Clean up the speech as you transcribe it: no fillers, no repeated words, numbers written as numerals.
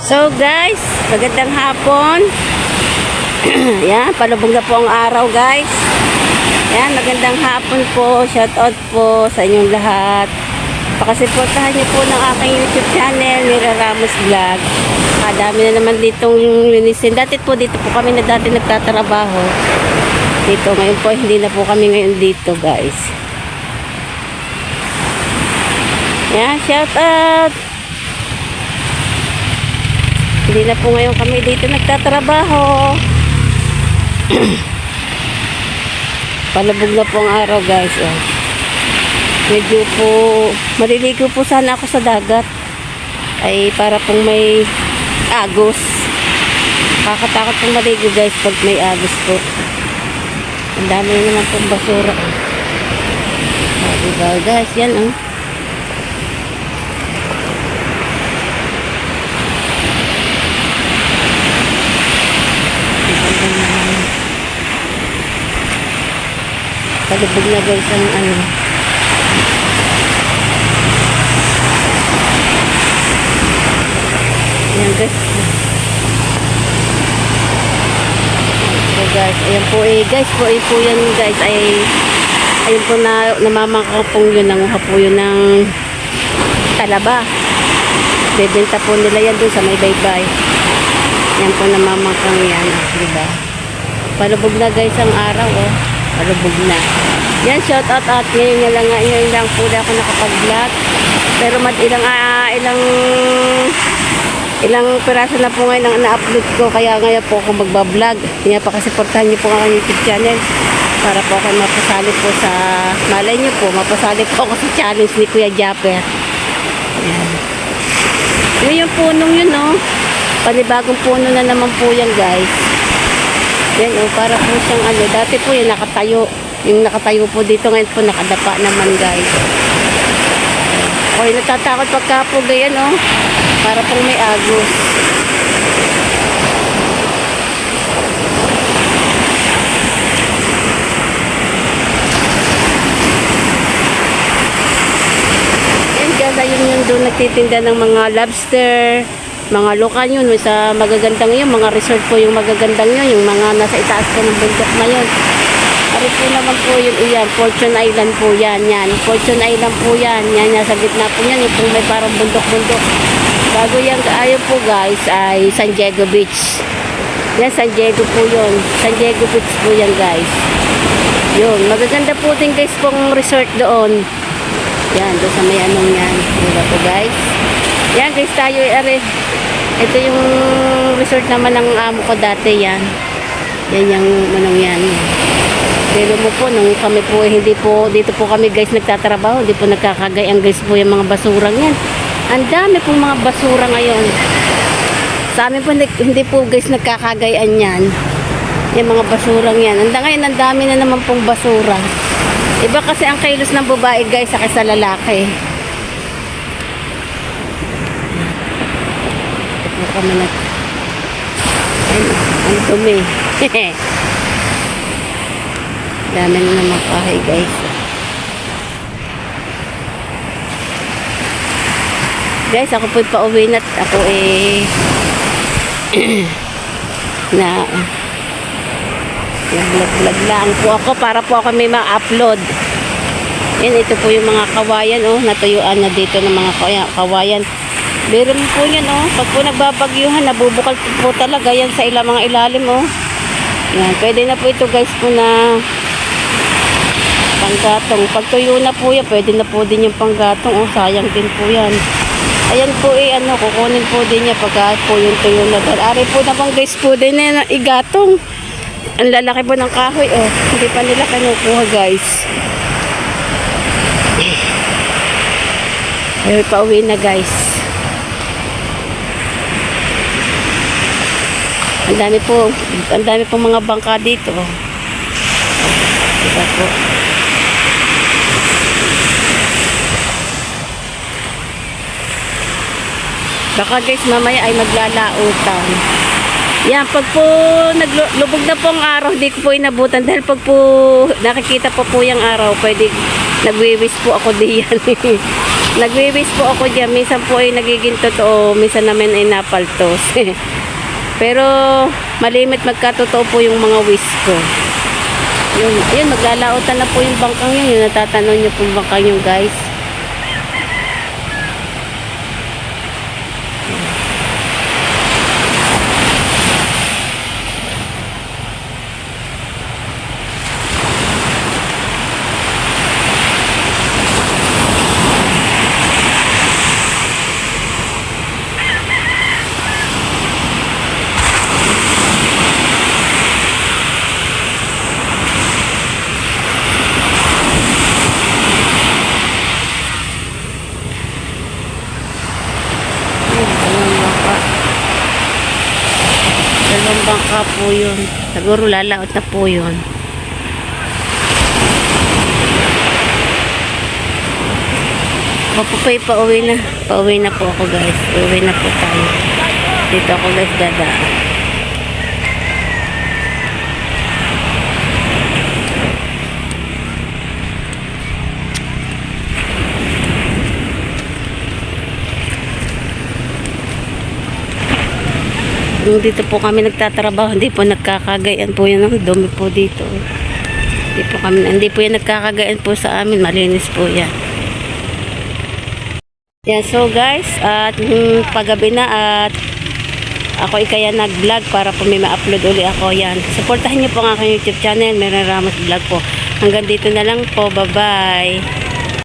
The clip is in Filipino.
So guys, magandang hapon. Yan, palubog na po ang araw guys. Yan, magandang hapon po. Shout out po sa inyong lahat. Pakasuportahan niyo po ng aking YouTube channel, Mira Ramos Vlog. Dami na naman ditong linisin. Dati po dito po kami na dati nagtatrabaho. Dito ngayon po, hindi na po kami ngayon dito guys. Yan, shout out. Hindi na po ngayon kami dito nagtatrabaho. Palabog na po ang araw guys. Oh. Medyo po maliligo po sana ako sa dagat. Ay para pong may agos. Kakatakot pong maligo guys pag may agos po. Ang dami na naman pong basura. Oh, diba guys, yan oh. Palubog na guys ang ano. Ayan guys. So guys, ayan po guys po yan guys ay ayun po na namamangkapong yun, nanguha po yun ng talaba. Bebenta po nila yan dun sa may baybay. Yan po namamangkang yan, diba? Palubog na guys ang araw oh. Palubog na. Yan, shout out at ngayon lang po na ako nakapag-vlog. Pero ilang piraso na po ngayon ang na-upload ko. Kaya ngayon po ako magbablog. Kaya pa kasi portahan niyo po ang YouTube channel. Para po ako mapasali po sa, malay niyo po, mapasali po ako sa challenge ni Kuya Japper. Yan. Yun yung punong yun, no? Panibagong puno na naman po yan, guys. Yan o, para po siyang ano, dati po yung nakatayo. Yung nakatayo po dito, ngayon po nakadapa naman guys. Okay, natatakot pagka po ganyan o. Para pong may agos. Yan guys, ayun yung doon nagtitinda ng mga lobster. Mga lokan yun, sa magagandang yun, mga resort po yung magagandang yun, yung mga nasa itaas po ng bundok na yun. Ari po naman po yun, iyan, Fortune Island po yan, Fortune Island po yan, nasa gitna po yan, yung po may parang bundok-bundok. Bago yan, ayun po guys, ay San Diego Beach. Yan, San Diego po yun, San Diego Beach po yan guys. Yun, magaganda po din guys pong resort doon. Yan, doon sa may anong yan, diba po guys. Yan guys, tayo ito yung resort naman ng amo ko dati yan. Yan yung manong yan. Pero mo po, nung kami po, hindi po, dito po kami guys nagtatrabaho, hindi po nagkakagayang guys po yung mga basurang yan. Ang dami pong mga basura ngayon. Sa amin po, hindi po guys nagkakagayan yan. Yung mga basurang yan. Ngayon, ang dami na naman pong basura. Iba kasi ang kilos ng babae guys sa sa lalaki. Kami na ang dumi. Dami na naman kahay guys. Guys, ako po'y pauwi na. Ako na vlog lang po ako para po ako may ma-upload. Yan, ito po yung mga kawayan oh, natuyuan na dito ng mga kawayan. Meron po yan oh. Pag po nagbabagyuhan, nabubukal po talaga yan sa mga ilalim oh. Yan, pwede na po ito guys po na panggatong. Pag tuyo na po yan, pwede na po din yung panggatong oh. Sayang din po yan. Ayan po ano, kukunin po din niya pagka po yung tuyo na. Ari po naman guys po din yan igatong. Ang lalaki po ng kahoy oh. Hindi pa nila kinukuha guys. Ay, pauwi na guys. Ang dami po mga bangka dito. Diba po? Baka guys mamaya ay maglalautan. Yan, pag po naglubog na po ang araw, di ko po inabutan dahil pag po nakikita po yung araw, pwede nagwiwis po ako diyan. Nagwi-wish po ako dyan. Minsan po ay nagiging totoo, minsan naman ay napaltos. Pero malimit magkatotoo po yung mga wish ko. Yun, maglalaotan na po yung bangkang yun. Yung natatanaw niyo po yung bangkang yun, guys. Dalawang bangka po yun. Siguro lalaot na po yun. Ako po pa pauwi na. Pauwi na po ako, guys. Pauwi na po tayo. Dito ako, guys, dadaan. Nung dito po kami nagtatrabaho, hindi po nagkakagayan po yun. Ang dumi po dito. Hindi po yan nagkakagayan po sa amin. Malinis po yan. Yan, so guys, at paggabi na at ako ay kaya nag-vlog para po may ma-upload uli ako. Yan. Supportahan niyo po ang aking YouTube channel. Meron Ramos Vlog po. Hanggang dito na lang po. Bye-bye.